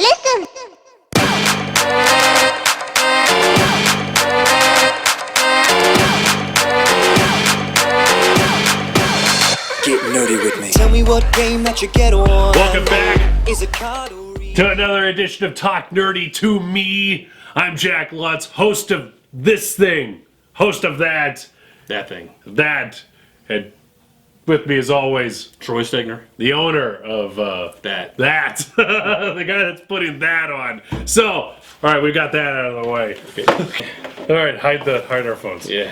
Listen. Get nerdy with me. Tell me what game that you get on. Welcome back Is it card or to another edition of Talk Nerdy to Me. I'm Jack Lutz, host of this thing, host of that thing. And with me as always, Troy Stegner. the owner of That. the guy that's putting that on. So, all right, we got that out of the way. Okay. All right, hide our phones. Yeah.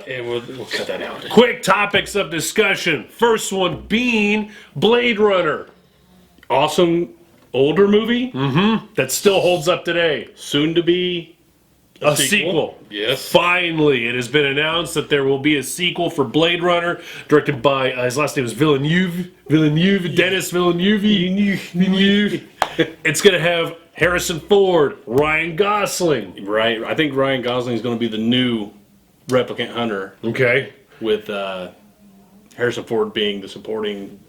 And we'll cut that out. Quick topics of discussion. First one being Blade Runner. Awesome older movie. That still holds up today. Soon to be A sequel. Yes. Finally, it has been announced that there will be a sequel for Blade Runner, directed by, his last name is Dennis Villeneuve. It's going to have Harrison Ford, Ryan Gosling. Right. I think Ryan Gosling is going to be the new replicant hunter, Okay. with Harrison Ford being the supporting.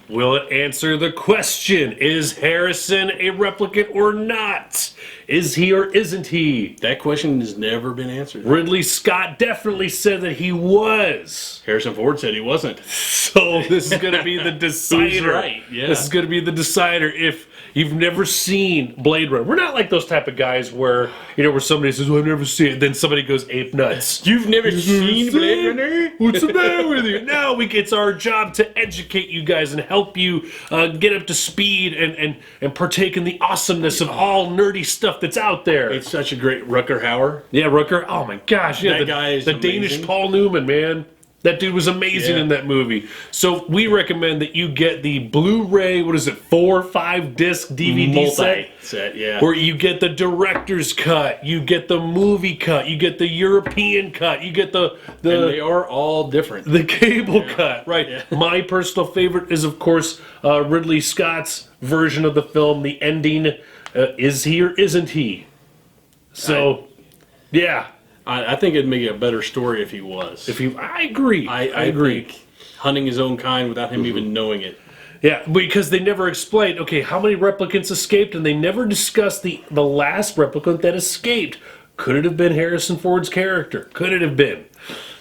Will it answer the question? Is Harrison a replicant or not? Is he or isn't he? That question has never been answered. Ridley Scott definitely said that he was. Harrison Ford said he wasn't. So this is going to be the decider. Who's right? Yeah. This is going to be the decider if you've never seen Blade Runner. We're not like those type of guys where, where somebody says, well, I've never seen it. Then somebody goes ape nuts. You've never seen Blade Runner? What's the matter with you? No, it's our job to educate you guys and help you get up to speed and partake in the awesomeness of all nerdy stuff that's out there. It's such a great Rutger Hauer. Yeah, Rutger. Oh my gosh, yeah, That guy is the amazing. Danish Paul Newman, man. That dude was amazing Yeah. in that movie. So we recommend that you get the Blu-ray, 4 or 5 disc DVD set, yeah. where you get the director's cut, you get the movie cut, you get the European cut, you get And they are all different. the cable cut, right? Yeah. My personal favorite is, of course, Ridley Scott's version of the film. The ending, is he or isn't he? So, yeah. I think it'd make a better story if he was. I agree. I agree. Think hunting his own kind without him even knowing it. Yeah, because they never explained, okay, how many replicants escaped, and they never discussed the last replicant that escaped. Could it have been Harrison Ford's character? Could it have been?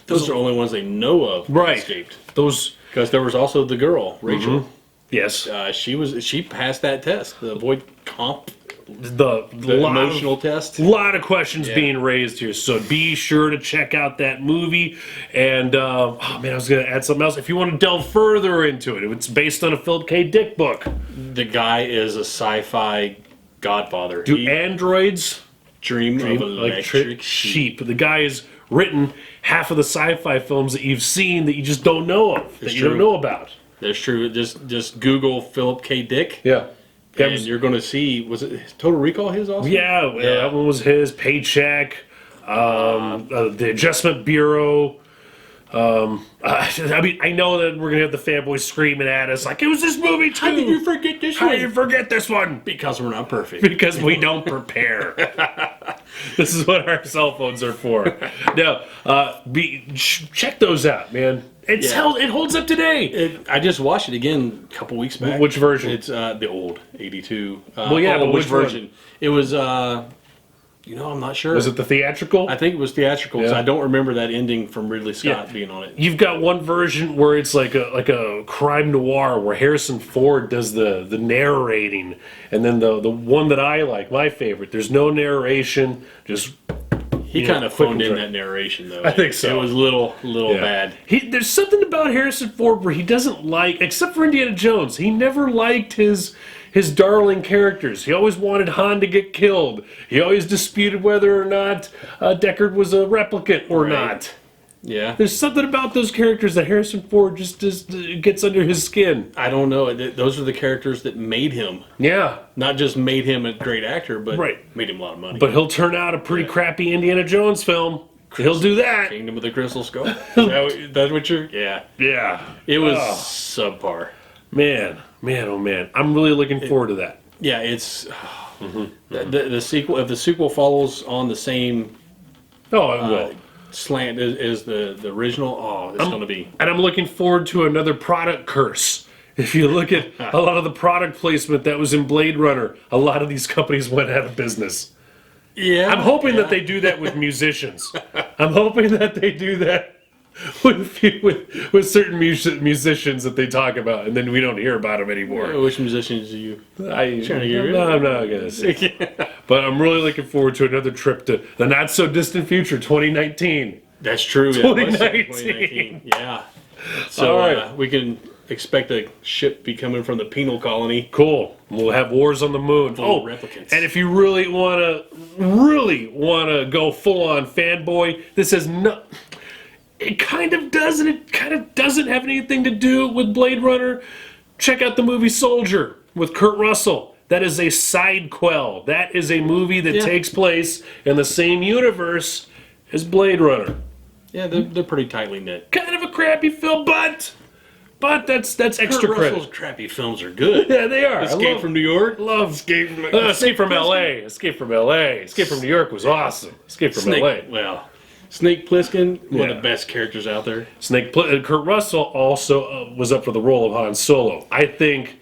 Those are the only ones they know of that Right. escaped. Those, Because there was also the girl, Rachel. yes. She passed that test, the avoid comp, The emotional test. lot of questions Yeah. being raised here, so be sure to check out that movie. And I was going to add something else. If you want to delve further into it, it's based on a Philip K. Dick book. The guy is a sci-fi godfather. Do He androids dream of electric electric sheep? The guy has written half of the sci-fi films that you've seen that you just don't know of, that It's you don't true. know about. That's true. Just Google Philip K. Dick, Yeah. and you're going to see. Was it Total Recall? His also. Yeah, that one was his. Paycheck, the Adjustment Bureau. I know that we're gonna have the fanboys screaming at us like, it was this movie too. How did you forget this How one? did you forget this one? Because we're not perfect. Because we don't prepare. This is what our cell phones are for. Now, check those out, man. It holds up today. I just watched it again a couple weeks back. Which version? It's the old 82. Well, yeah, but which which one? version? It was, I'm not sure. Was it the theatrical? I think it was theatrical, because Yeah. I don't remember that ending from Ridley Scott being on it. You've got one version where it's like a crime noir where Harrison Ford does the narrating, and then the one that I like, my favorite, there's no narration, just He kind of phoned in that narration, though. I think so. It was little bad. There's something about Harrison Ford where he doesn't like, except for Indiana Jones, he never liked his darling characters. He always wanted Han to get killed. He always disputed whether or not Deckard was a replicant or not. Yeah. There's something about those characters that Harrison Ford just gets under his skin. I don't know. Those are the characters that made him. Yeah. Not just made him a great actor, but made him a lot of money. But he'll turn out a pretty crappy Indiana Jones film. He'll do that. Kingdom of the Crystal Skull. That's what you're... Yeah. Yeah. It was subpar. Man, oh man. I'm really looking forward to that. Yeah, it's... The sequel... If the sequel follows on the same Oh, it will. slant as the original, it's going to be... And I'm looking forward to another product curse. If you look at a lot of the product placement that was in Blade Runner, a lot of these companies went out of business. Yeah. I'm hoping that they do that with musicians. I'm hoping that they do that with certain musicians that they talk about, and then we don't hear about them anymore. Which musicians are you trying to get rid No, of? I'm not going to say. But I'm really looking forward to another trip to the not-so-distant future, 2019. That's true. 2019. Yeah. So All right. we can expect a ship be coming from the penal colony. Cool. We'll have wars on the moon. Full of replicants. And if you really want to go full-on fanboy, this has no... It kind of does, and it kind of doesn't have anything to do with Blade Runner. Check out the movie Soldier with Kurt Russell. That is a side quell. That is a movie that takes place in the same universe as Blade Runner. Yeah, they're pretty tightly knit. Kind of a crappy film, but that's extra Kurt credit. Russell's crappy films are good. Yeah, they are. Escape from New York. Love Escape from Escape from L.A. Escape from L.A. Escape from New York was awesome. Escape from L.A. Well, Snake Plissken, one of the best characters out there. Kurt Russell also was up for the role of Han Solo. I think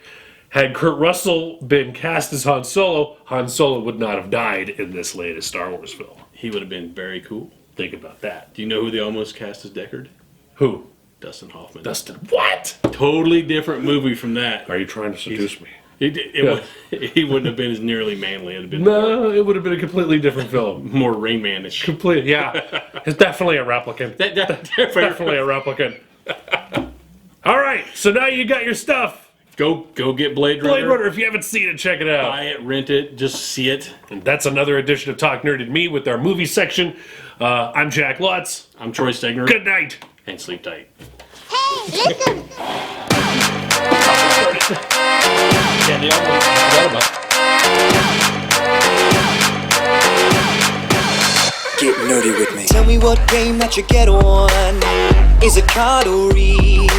had Kurt Russell been cast as Han Solo would not have died in this latest Star Wars film. He would have been very cool. Think about that. Do you know who they almost cast as Deckard? Who? Dustin Hoffman. Dustin. What? Totally different movie from that. Are you trying to seduce me? He wouldn't have been as nearly manly. It'd have been It would have been a completely different film. more Rain Man-ish. Complete, yeah. It's definitely a replicant. Definitely a replicant. All right, so now you got your stuff. Go get Blade Runner. Blade Runner, if you haven't seen it, check it out. Buy it, rent it, just see it. And that's another edition of Talk Nerded Me with our movie section. I'm Jack Lutz. I'm Troy Stegner. Good night. And sleep tight. Hey, listen! Yeah, they almost forgot about Get nerdy with me. Tell me what game that you get on. Is it card or read?